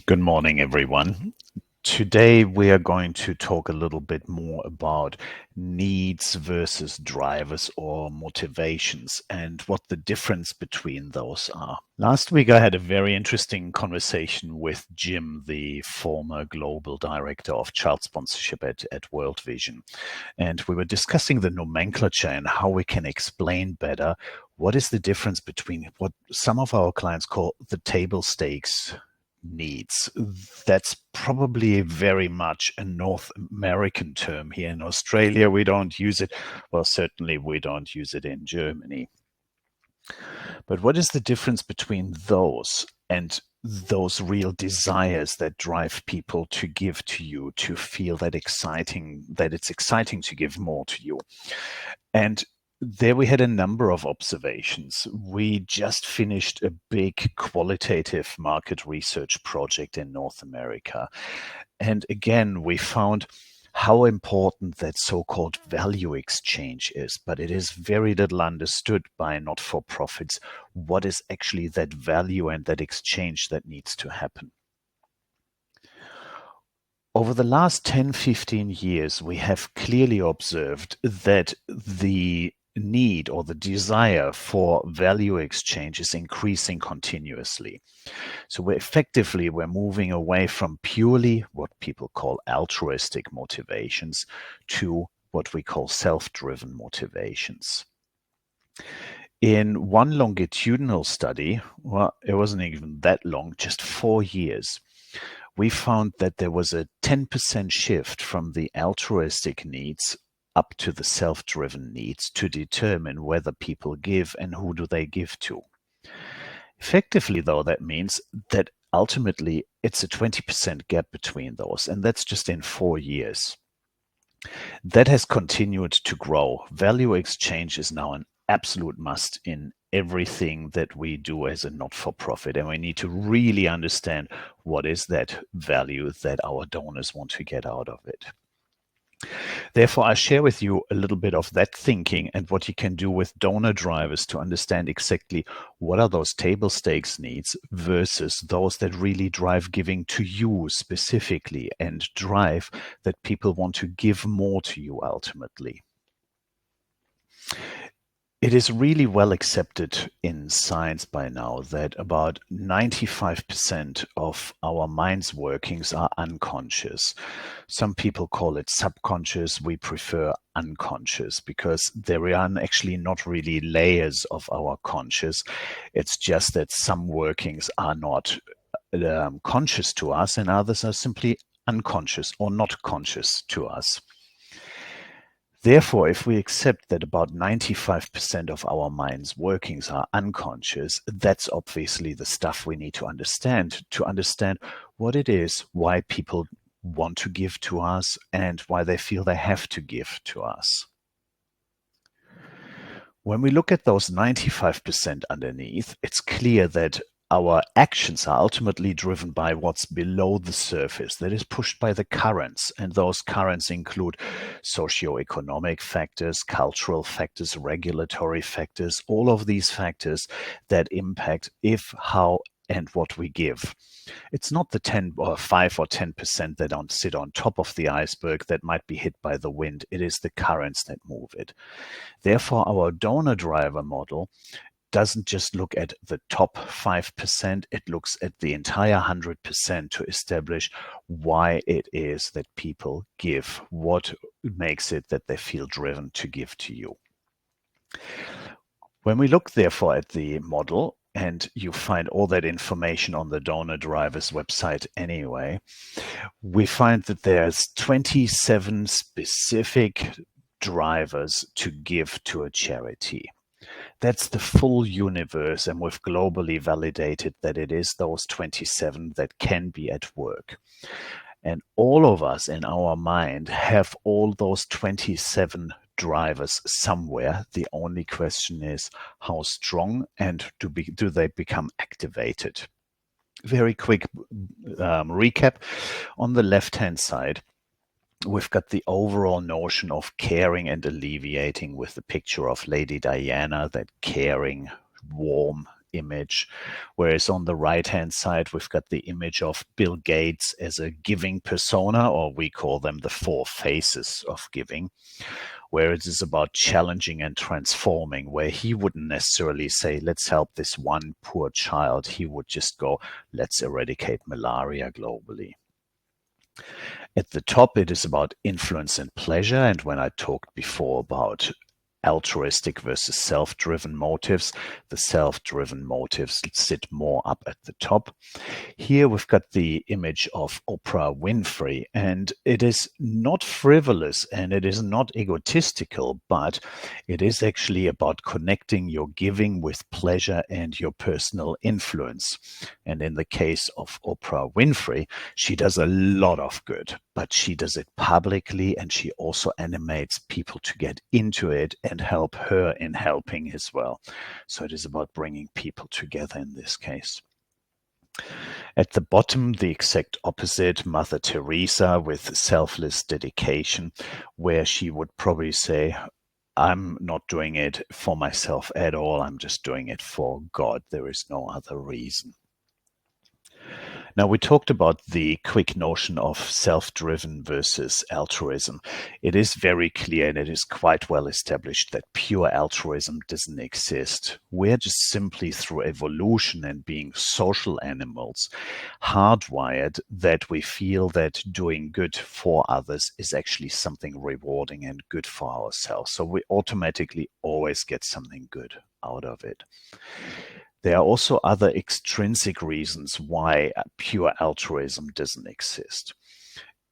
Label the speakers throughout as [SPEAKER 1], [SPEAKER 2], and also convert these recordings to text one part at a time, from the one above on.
[SPEAKER 1] Good morning, everyone. Today, we are going to talk a little bit more about needs versus drivers or motivations and what the difference between those are. Last week, I had a very interesting conversation with Jim, the former global director of child sponsorship at World Vision. And we were discussing the nomenclature and how we can explain better what is the difference between what some of our clients call the table stakes needs. That's probably very much a North American term. Here in Australia, we don't use it. Well, certainly we don't use it in Germany. But what is the difference between those and those real desires that drive people to give to you, to feel that it's exciting to give more to you? And there we had a number of observations. We just finished a big qualitative market research project in North America. And again, we found how important that so-called value exchange is, but it is very little understood by not-for-profits what is actually that value and that exchange that needs to happen. Over the last 10, 15 years, we have clearly observed that the need or the desire for value exchange is increasing continuously. So we're moving away from purely what people call altruistic motivations to what we call self-driven motivations. In one longitudinal study, well, it wasn't even that long, just 4 years, we found that there was a 10% shift from the altruistic needs up to the self-driven needs to determine whether people give and who do they give to. Effectively, though, that means that ultimately it's a 20% gap between those, and that's just in 4 years. That has continued to grow. Value exchange is now an absolute must in everything that we do as a not-for-profit, and we need to really understand what is that value that our donors want to get out of it. Therefore, I share with you a little bit of that thinking and what you can do with donor drivers to understand exactly what are those table stakes needs versus those that really drive giving to you specifically and drive that people want to give more to you ultimately. It is really well accepted in science by now that about 95% of our mind's workings are unconscious. Some people call it subconscious. We prefer unconscious because there are actually not really layers of our conscious. It's just that some workings are not conscious to us and others are simply unconscious or not conscious to us. Therefore, if we accept that about 95% of our mind's workings are unconscious, that's obviously the stuff we need to understand what it is, why people want to give to us, and why they feel they have to give to us. When we look at those 95% underneath, it's clear that our actions are ultimately driven by what's below the surface, that is pushed by the currents. And those currents include socioeconomic factors, cultural factors, regulatory factors, all of these factors that impact if, how, and what we give. It's not the 10 or 5 or 10% that don't sit on top of the iceberg that might be hit by the wind. It is the currents that move it. Therefore, our donor driver model doesn't just look at the top 5%, it looks at the entire 100% to establish why it is that people give, what makes it that they feel driven to give to you. When we look therefore at the model, and you find all that information on the donor drivers website anyway, we find that there's 27 specific drivers to give to a charity. That's the full universe, and we've globally validated that it is those 27 that can be at work. And all of us in our mind have all those 27 drivers somewhere. The only question is how strong and do they become activated? Very quick recap. On the left-hand side, we've got the overall notion of caring and alleviating with the picture of Lady Diana, that caring, warm, image. Whereas on the right-hand side, we've got the image of Bill Gates as a giving persona, or we call them the four faces of giving, where it is about challenging and transforming, where he wouldn't necessarily say, let's help this one poor child. He would just go, let's eradicate malaria globally. At the top, it is about influence and pleasure. And when I talked before about altruistic versus self-driven motives, the self-driven motives sit more up at the top. Here we've got the image of Oprah Winfrey, and it is not frivolous and it is not egotistical, but it is actually about connecting your giving with pleasure and your personal influence. And in the case of Oprah Winfrey, she does a lot of good, but she does it publicly, and she also animates people to get into it and help her in helping as well. So it is about bringing people together in this case. At the bottom, the exact opposite, Mother Teresa with selfless dedication, where she would probably say, I'm not doing it for myself at all. I'm just doing it for God. There is no other reason. Now, we talked about the quick notion of self-driven versus altruism. It is very clear, and it is quite well established, that pure altruism doesn't exist. We're just simply, through evolution and being social animals, hardwired that we feel that doing good for others is actually something rewarding and good for ourselves. So we automatically always get something good out of it. There are also other extrinsic reasons why pure altruism doesn't exist.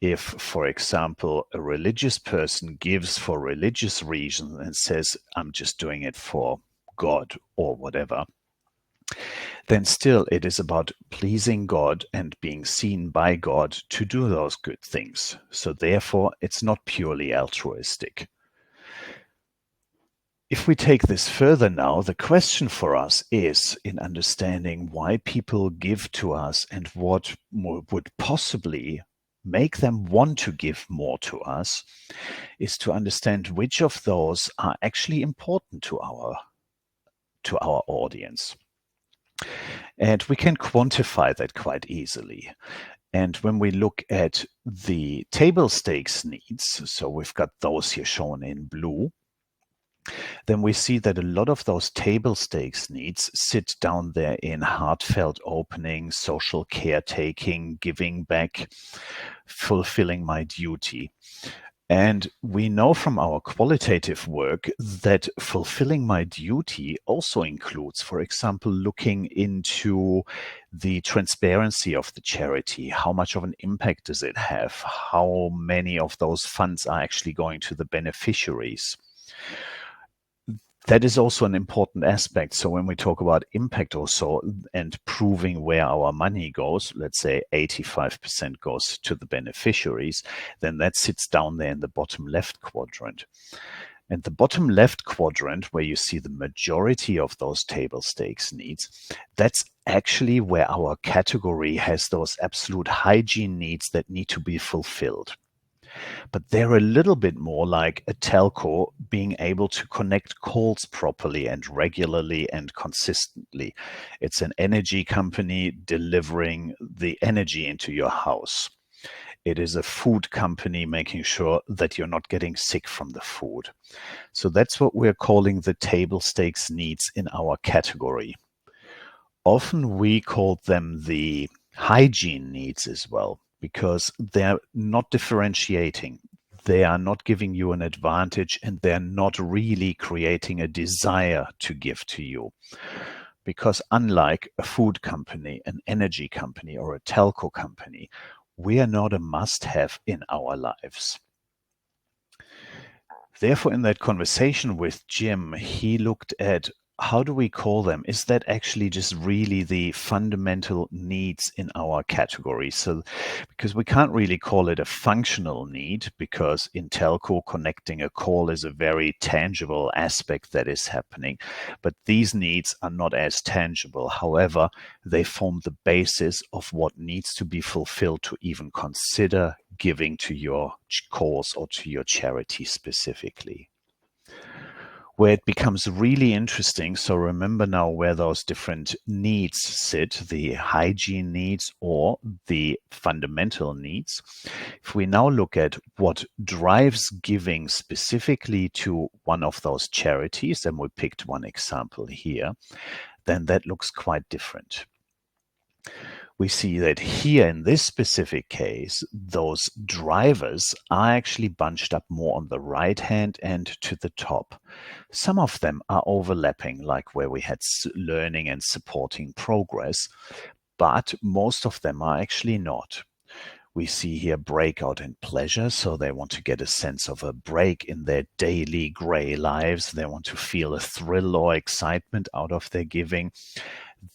[SPEAKER 1] If, for example, a religious person gives for religious reasons and says, I'm just doing it for God or whatever, then still it is about pleasing God and being seen by God to do those good things. So therefore, it's not purely altruistic. If we take this further now, the question for us is, in understanding why people give to us and what would possibly make them want to give more to us, is to understand which of those are actually important to our audience. And we can quantify that quite easily. And when we look at the table stakes needs, so we've got those here shown in blue, then we see that a lot of those table stakes needs sit down there in heartfelt opening, social caretaking, giving back, fulfilling my duty. And we know from our qualitative work that fulfilling my duty also includes, for example, looking into the transparency of the charity. How much of an impact does it have? How many of those funds are actually going to the beneficiaries? That is also an important aspect. So when we talk about impact also and proving where our money goes, let's say 85% goes to the beneficiaries, then that sits down there in the bottom left quadrant. And the bottom left quadrant, where you see the majority of those table stakes needs, that's actually where our category has those absolute hygiene needs that need to be fulfilled. But they're a little bit more like a telco being able to connect calls properly and regularly and consistently. It's an energy company delivering the energy into your house. It is a food company making sure that you're not getting sick from the food. So that's what we're calling the table stakes needs in our category. Often we call them the hygiene needs as well, because they're not differentiating. They are not giving you an advantage, and they're not really creating a desire to give to you. Because unlike a food company, an energy company, or a telco company, we are not a must-have in our lives. Therefore, in that conversation with Jim, he looked at, how do we call them? Is that actually just really the fundamental needs in our category? So, because we can't really call it a functional need, because in telco, connecting a call is a very tangible aspect that is happening. But these needs are not as tangible. However, they form the basis of what needs to be fulfilled to even consider giving to your cause or to your charity specifically. Where it becomes really interesting, so remember now where those different needs sit, the hygiene needs or the fundamental needs. If we now look at what drives giving specifically to one of those charities, and we picked one example here, then that looks quite different. We see that here in this specific case, those drivers are actually bunched up more on the right hand and to the top. Some of them are overlapping, like where we had learning and supporting progress, but most of them are actually not. We see here breakout and pleasure, so they want to get a sense of a break in their daily gray lives. They want to feel a thrill or excitement out of their giving.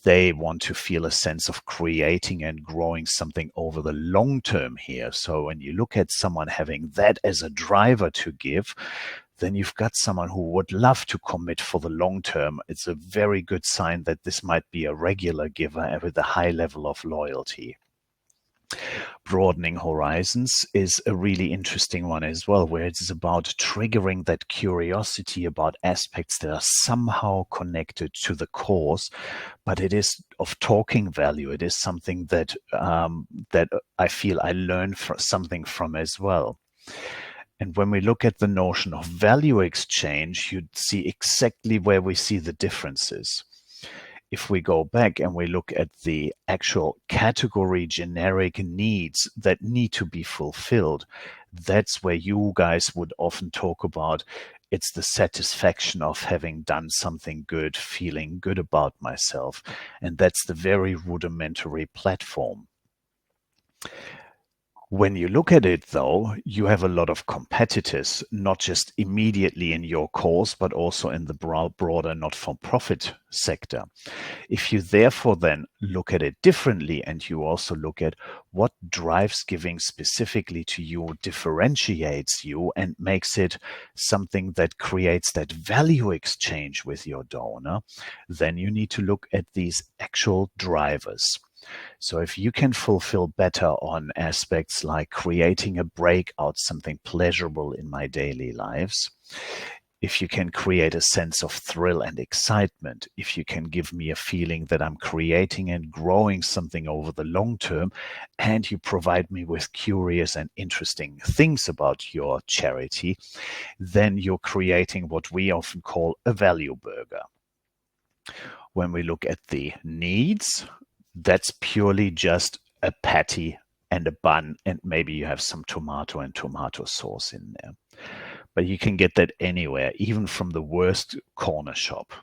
[SPEAKER 1] They want to feel a sense of creating and growing something over the long term here. So when you look at someone having that as a driver to give, then you've got someone who would love to commit for the long term. It's a very good sign that this might be a regular giver with a high level of loyalty. Broadening horizons is a really interesting one as well, where it's about triggering that curiosity about aspects that are somehow connected to the cause, but it is of talking value. It is something that that I feel I learn something from as well. And when we look at the notion of value exchange, you'd see exactly where we see the differences. If we go back and we look at the actual category generic needs that need to be fulfilled, that's where you guys would often talk about it's the satisfaction of having done something good, feeling good about myself. And that's the very rudimentary platform. When you look at it, though, you have a lot of competitors, not just immediately in your cause, but also in the broader not-for-profit sector. If you therefore then look at it differently and you also look at what drives giving specifically to you, differentiates you, and makes it something that creates that value exchange with your donor, then you need to look at these actual drivers. So if you can fulfill better on aspects like creating a breakout, something pleasurable in my daily lives, if you can create a sense of thrill and excitement, if you can give me a feeling that I'm creating and growing something over the long term, and you provide me with curious and interesting things about your charity, then you're creating what we often call a value burger. When we look at the needs, that's purely just a patty and a bun, and maybe you have some tomato and tomato sauce in there. But you can get that anywhere, even from the worst corner shop.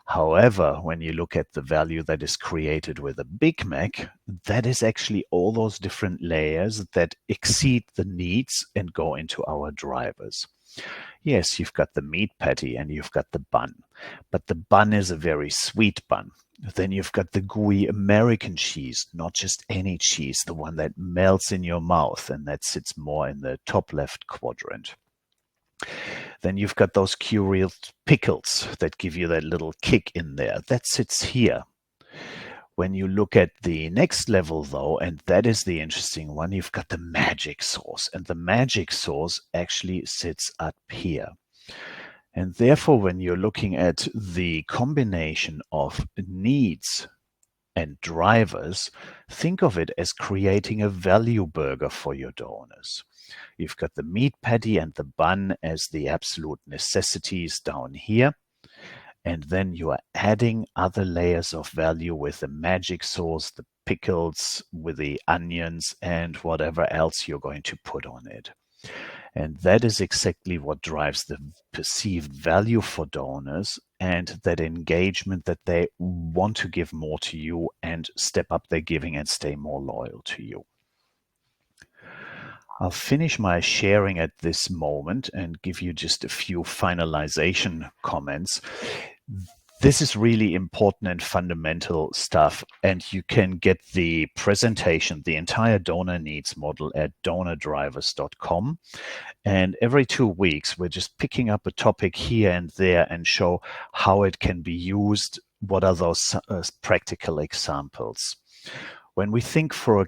[SPEAKER 1] However, when you look at the value that is created with a Big Mac, that is actually all those different layers that exceed the needs and go into our drivers. Yes, you've got the meat patty and you've got the bun, but the bun is a very sweet bun. Then you've got the gooey American cheese, not just any cheese, the one that melts in your mouth, and that sits more in the top left quadrant. Then you've got those curious pickles that give you that little kick in there. That sits here. When you look at the next level, though, and that is the interesting one, you've got the magic sauce, and the magic sauce actually sits up here. And therefore, when you're looking at the combination of needs and drivers, think of it as creating a value burger for your donors. You've got the meat patty and the bun as the absolute necessities down here. And then you are adding other layers of value with the magic sauce, the pickles, with the onions, and whatever else you're going to put on it. And that is exactly what drives the perceived value for donors and that engagement that they want to give more to you and step up their giving and stay more loyal to you. I'll finish my sharing at this moment and give you just a few finalization comments. This is really important and fundamental stuff, and you can get the presentation, the entire donor needs model at donordrivers.com. And every 2 weeks, we're just picking up a topic here and there and show how it can be used. What are those practical examples? When we think, for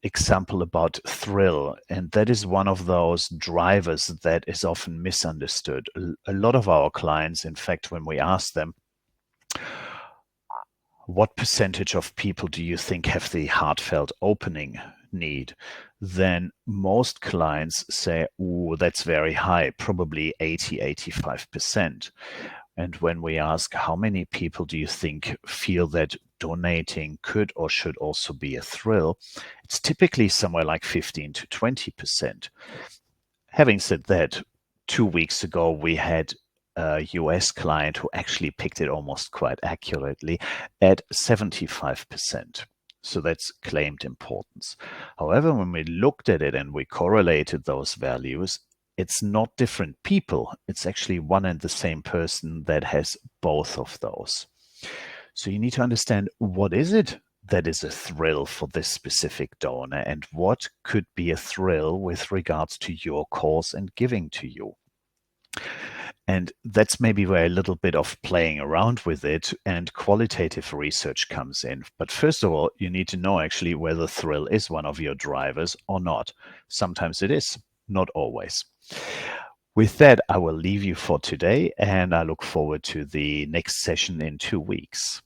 [SPEAKER 1] example, about thrill, and that is one of those drivers that is often misunderstood. A lot of our clients, in fact, when we ask them, what percentage of people do you think have the heartfelt opening need? Then most clients say, oh, that's very high, probably 80, 85%. And when we ask, how many people do you think feel that donating could or should also be a thrill? It's typically somewhere like 15 to 20%. Having said that, 2 weeks ago, we had a US client who actually picked it almost quite accurately at 75%. So that's claimed importance. However, when we looked at it and we correlated those values, it's not different people. It's actually one and the same person that has both of those. So you need to understand, what is it that is a thrill for this specific donor, and what could be a thrill with regards to your cause and giving to you. And that's maybe where a little bit of playing around with it and qualitative research comes in. But first of all, you need to know actually whether thrill is one of your drivers or not. Sometimes it is, not always. With that, I will leave you for today, and I look forward to the next session in 2 weeks.